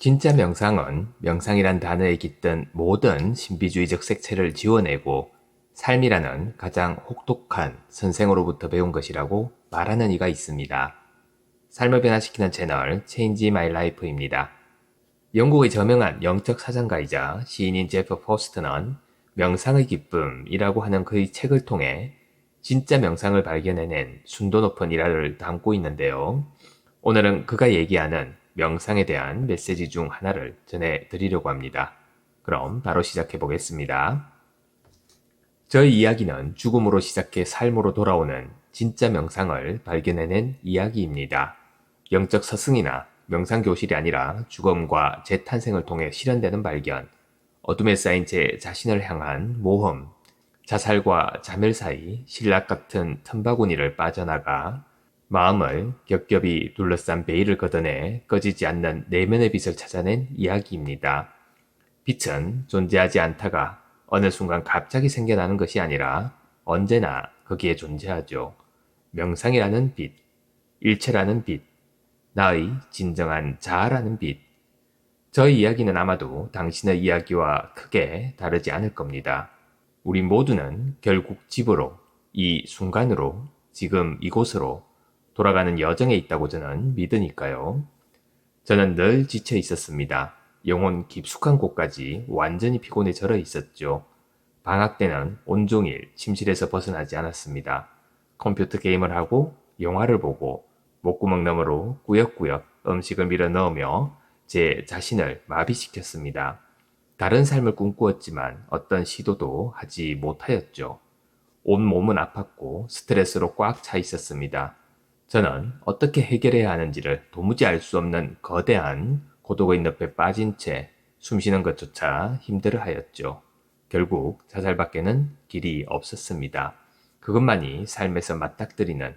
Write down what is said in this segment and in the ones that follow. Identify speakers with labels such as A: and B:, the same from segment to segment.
A: 진짜 명상은 명상이란 단어에 깃든 모든 신비주의적 색채를 지워내고 삶이라는 가장 혹독한 선생으로부터 배운 것이라고 말하는 이가 있습니다. 삶을 변화시키는 채널 Change My Life입니다. 영국의 저명한 영적 사상가이자 시인인 제프 포스트는 명상의 기쁨이라고 하는 그의 책을 통해 진짜 명상을 발견해낸 순도 높은 일화를 담고 있는데요. 오늘은 그가 얘기하는 명상에 대한 메시지 중 하나를 전해드리려고 합니다. 그럼 바로 시작해 보겠습니다. 저희 이야기는 죽음으로 시작해 삶으로 돌아오는 진짜 명상을 발견해낸 이야기입니다. 영적 스승이나 명상교실이 아니라 죽음과 재탄생을 통해 실현되는 발견, 어둠에 쌓인 제 자신을 향한 모험, 자살과 자멸 사이 신락 같은 틈바구니를 빠져나가 마음을 겹겹이 둘러싼 베일을 걷어내 꺼지지 않는 내면의 빛을 찾아낸 이야기입니다. 빛은 존재하지 않다가 어느 순간 갑자기 생겨나는 것이 아니라 언제나 거기에 존재하죠. 명상이라는 빛, 일체라는 빛, 나의 진정한 자아라는 빛. 저의 이야기는 아마도 당신의 이야기와 크게 다르지 않을 겁니다. 우리 모두는 결국 집으로, 이 순간으로, 지금 이곳으로 돌아가는 여정에 있다고 저는 믿으니까요. 저는 늘 지쳐 있었습니다. 영혼 깊숙한 곳까지 완전히 피곤에 절어 있었죠. 방학 때는 온종일 침실에서 벗어나지 않았습니다. 컴퓨터 게임을 하고 영화를 보고 목구멍 너머로 꾸역꾸역 음식을 밀어 넣으며 제 자신을 마비시켰습니다. 다른 삶을 꿈꾸었지만 어떤 시도도 하지 못하였죠. 온 몸은 아팠고 스트레스로 꽉 차 있었습니다. 저는 어떻게 해결해야 하는지를 도무지 알 수 없는 거대한 고독의 늪에 빠진 채 숨쉬는 것조차 힘들어 하였죠. 결국 자살밖에는 길이 없었습니다. 그것만이 삶에서 맞닥뜨리는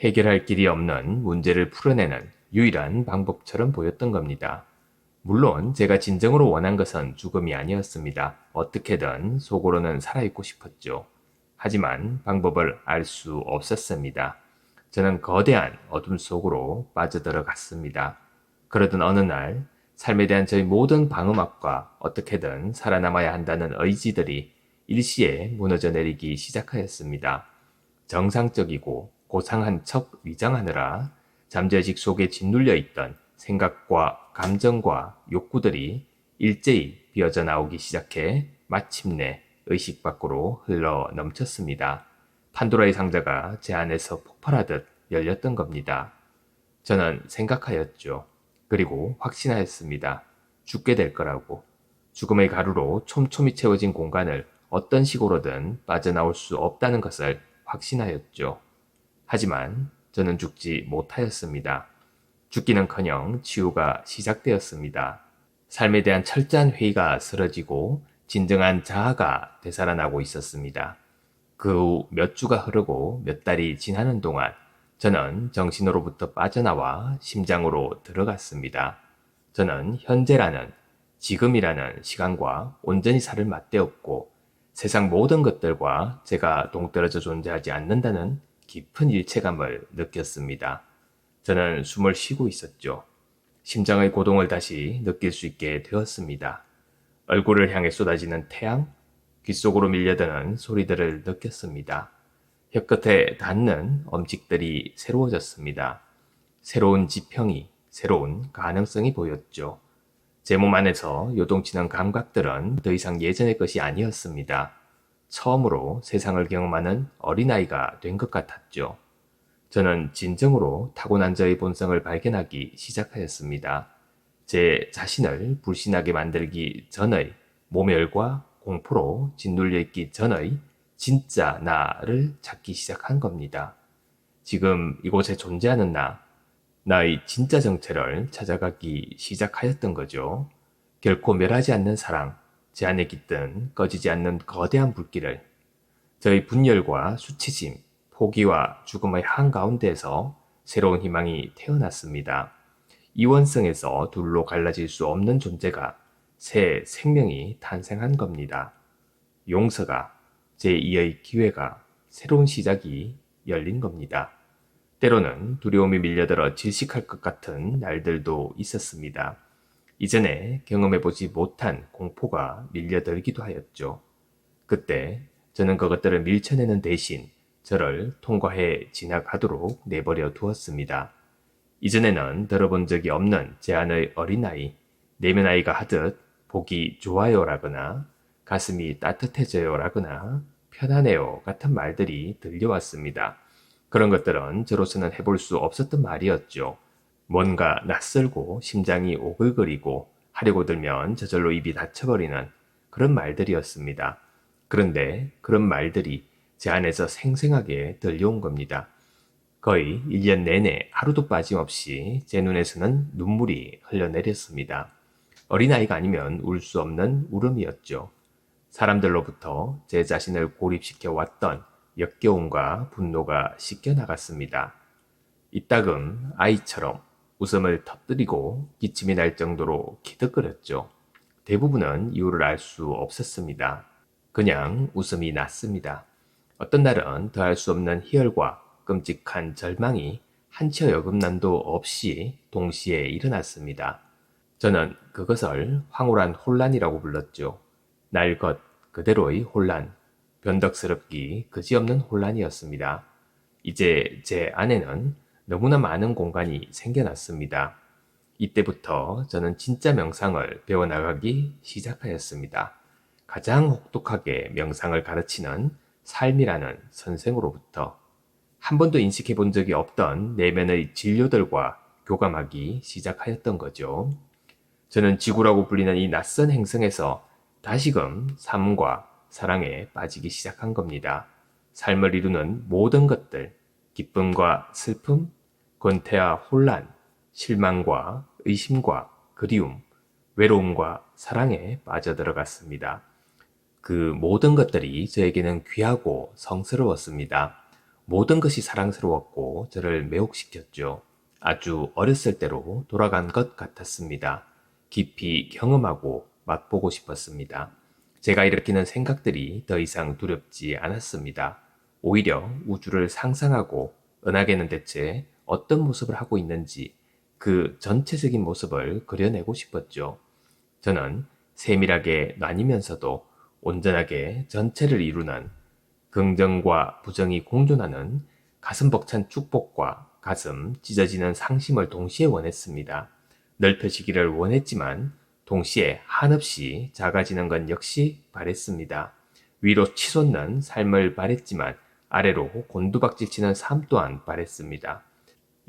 A: 해결할 길이 없는 문제를 풀어내는 유일한 방법처럼 보였던 겁니다. 물론 제가 진정으로 원한 것은 죽음이 아니었습니다. 어떻게든 속으로는 살아있고 싶었죠. 하지만 방법을 알 수 없었습니다. 저는 거대한 어둠 속으로 빠져들어갔습니다. 그러던 어느 날 삶에 대한 저의 모든 방음막과 어떻게든 살아남아야 한다는 의지들이 일시에 무너져 내리기 시작하였습니다. 정상적이고 고상한 척 위장하느라 잠재의식 속에 짓눌려 있던 생각과 감정과 욕구들이 일제히 비어져 나오기 시작해 마침내 의식 밖으로 흘러 넘쳤습니다. 판도라의 상자가 제 안에서 폭발하듯 열렸던 겁니다. 저는 생각하였죠. 그리고 확신하였습니다. 죽게 될 거라고. 죽음의 가루로 촘촘히 채워진 공간을 어떤 식으로든 빠져나올 수 없다는 것을 확신하였죠. 하지만 저는 죽지 못하였습니다. 죽기는커녕 치유가 시작되었습니다. 삶에 대한 철저한 회의가 쓰러지고 진정한 자아가 되살아나고 있었습니다. 그 후 몇 주가 흐르고 몇 달이 지나는 동안 저는 정신으로부터 빠져나와 심장으로 들어갔습니다. 저는 현재라는 지금이라는 시간과 온전히 살을 맞대었고 세상 모든 것들과 제가 동떨어져 존재하지 않는다는 깊은 일체감을 느꼈습니다. 저는 숨을 쉬고 있었죠. 심장의 고동을 다시 느낄 수 있게 되었습니다. 얼굴을 향해 쏟아지는 태양, 귓속으로 밀려드는 소리들을 느꼈습니다. 혀끝에 닿는 엄직들이 새로워졌습니다. 새로운 지평이, 새로운 가능성이 보였죠. 제 몸 안에서 요동치는 감각들은 더 이상 예전의 것이 아니었습니다. 처음으로 세상을 경험하는 어린아이가 된 것 같았죠. 저는 진정으로 타고난 저의 본성을 발견하기 시작하였습니다. 제 자신을 불신하게 만들기 전의 모멸과 공포로 짓눌려 있기 전의 진짜 나를 찾기 시작한 겁니다. 지금 이곳에 존재하는 나의 진짜 정체를 찾아가기 시작하였던 거죠. 결코 멸하지 않는 사랑, 제 안에 깃든 꺼지지 않는 거대한 불길을, 저의 분열과 수치심, 포기와 죽음의 한가운데에서 새로운 희망이 태어났습니다. 이원성에서 둘로 갈라질 수 없는 존재가 새 생명이 탄생한 겁니다. 용서가, 제2의 기회가, 새로운 시작이 열린 겁니다. 때로는 두려움이 밀려들어 질식할 것 같은 날들도 있었습니다. 이전에 경험해보지 못한 공포가 밀려들기도 하였죠. 그때 저는 그것들을 밀쳐내는 대신 저를 통과해 지나가도록 내버려 두었습니다. 이전에는 들어본 적이 없는 제 안의 어린아이, 내면아이가 하듯 보기 좋아요라거나 가슴이 따뜻해져요라거나 편하네요 같은 말들이 들려왔습니다. 그런 것들은 저로서는 해볼 수 없었던 말이었죠. 뭔가 낯설고 심장이 오글거리고 하려고 들면 저절로 입이 닫혀버리는 그런 말들이었습니다. 그런데 그런 말들이 제 안에서 생생하게 들려온 겁니다. 거의 1년 내내 하루도 빠짐없이 제 눈에서는 눈물이 흘러내렸습니다. 어린아이가 아니면 울 수 없는 울음이었죠. 사람들로부터 제 자신을 고립시켜 왔던 역겨움과 분노가 씻겨나갔습니다. 이따금 아이처럼 웃음을 터뜨리고 기침이 날 정도로 기득거렸죠. 대부분은 이유를 알 수 없었습니다. 그냥 웃음이 났습니다. 어떤 날은 더할 수 없는 희열과 끔찍한 절망이 한치의 어긋남도 없이 동시에 일어났습니다. 저는 그것을 황홀한 혼란이라고 불렀죠. 날 것 그대로의 혼란, 변덕스럽기 그지없는 혼란이었습니다. 이제 제 안에는 너무나 많은 공간이 생겨났습니다. 이때부터 저는 진짜 명상을 배워나가기 시작하였습니다. 가장 혹독하게 명상을 가르치는 삶이라는 선생으로부터 한 번도 인식해 본 적이 없던 내면의 진료들과 교감하기 시작하였던 거죠. 저는 지구라고 불리는 이 낯선 행성에서 다시금 삶과 사랑에 빠지기 시작한 겁니다. 삶을 이루는 모든 것들, 기쁨과 슬픔, 권태와 혼란, 실망과 의심과 그리움, 외로움과 사랑에 빠져들어갔습니다. 그 모든 것들이 저에게는 귀하고 성스러웠습니다. 모든 것이 사랑스러웠고 저를 매혹시켰죠. 아주 어렸을 때로 돌아간 것 같았습니다. 깊이 경험하고 맛보고 싶었습니다. 제가 일으키는 생각들이 더 이상 두렵지 않았습니다. 오히려 우주를 상상하고 은하계는 대체 어떤 모습을 하고 있는지 그 전체적인 모습을 그려내고 싶었죠. 저는 세밀하게 나뉘면서도 온전하게 전체를 이루는 긍정과 부정이 공존하는 가슴 벅찬 축복과 가슴 찢어지는 상심을 동시에 원했습니다. 넓혀지기를 원했지만 동시에 한없이 작아지는 건 역시 바랬습니다. 위로 치솟는 삶을 바랬지만 아래로 곤두박질치는 삶 또한 바랬습니다.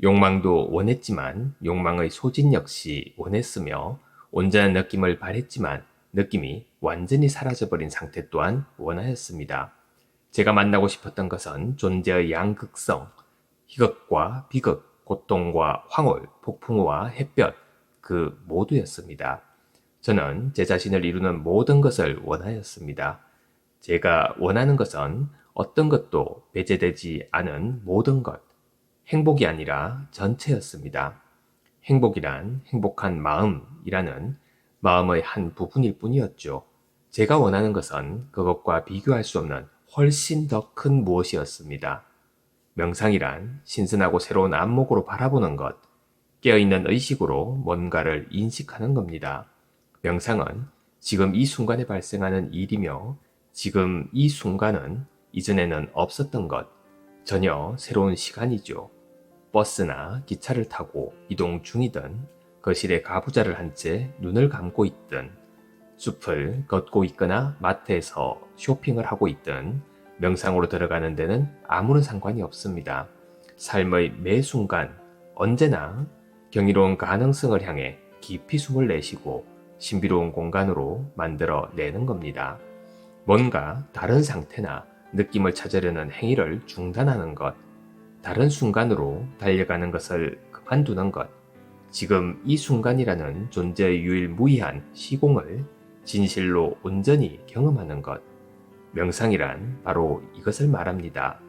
A: 욕망도 원했지만 욕망의 소진 역시 원했으며 온전한 느낌을 바랬지만 느낌이 완전히 사라져버린 상태 또한 원하였습니다. 제가 만나고 싶었던 것은 존재의 양극성, 희극과 비극, 고통과 황홀, 폭풍우와 햇볕, 그 모두였습니다. 저는 제 자신을 이루는 모든 것을 원하였습니다. 제가 원하는 것은 어떤 것도 배제되지 않은 모든 것, 행복이 아니라 전체였습니다. 행복이란 행복한 마음이라는 마음의 한 부분일 뿐이었죠. 제가 원하는 것은 그것과 비교할 수 없는 훨씬 더 큰 무엇이었습니다. 명상이란 신선하고 새로운 안목으로 바라보는 것, 깨어있는 의식으로 뭔가를 인식하는 겁니다. 명상은 지금 이 순간에 발생하는 일이며 지금 이 순간은 이전에는 없었던 것, 전혀 새로운 시간이죠. 버스나 기차를 타고 이동 중이든 거실에 가부좌를 한 채 눈을 감고 있든 숲을 걷고 있거나 마트에서 쇼핑을 하고 있든 명상으로 들어가는 데는 아무런 상관이 없습니다. 삶의 매 순간 언제나 경이로운 가능성을 향해 깊이 숨을 내쉬고 신비로운 공간으로 만들어 내는 겁니다. 뭔가 다른 상태나 느낌을 찾으려는 행위를 중단하는 것, 다른 순간으로 달려가는 것을 그만두는 것, 지금 이 순간이라는 존재의 유일무이한 시공을 진실로 온전히 경험하는 것. 명상이란 바로 이것을 말합니다.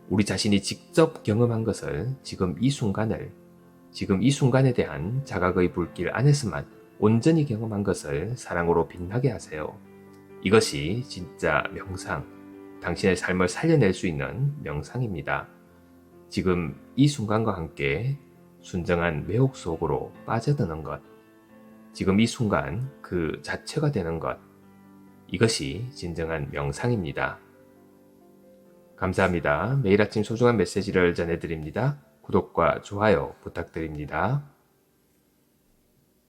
A: 우리 자신이 직접 경험한 것을 지금 이 순간을, 지금 이 순간에 대한 자각의 불길 안에서만 온전히 경험한 것을 사랑으로 빛나게 하세요. 이것이 진짜 명상, 당신의 삶을 살려낼 수 있는 명상입니다. 지금 이 순간과 함께 순정한 매혹 속으로 빠져드는 것. 지금 이 순간 그 자체가 되는 것. 이것이 진정한 명상입니다. 감사합니다. 매일 아침 소중한 메시지를 전해드립니다. 구독과 좋아요 부탁드립니다.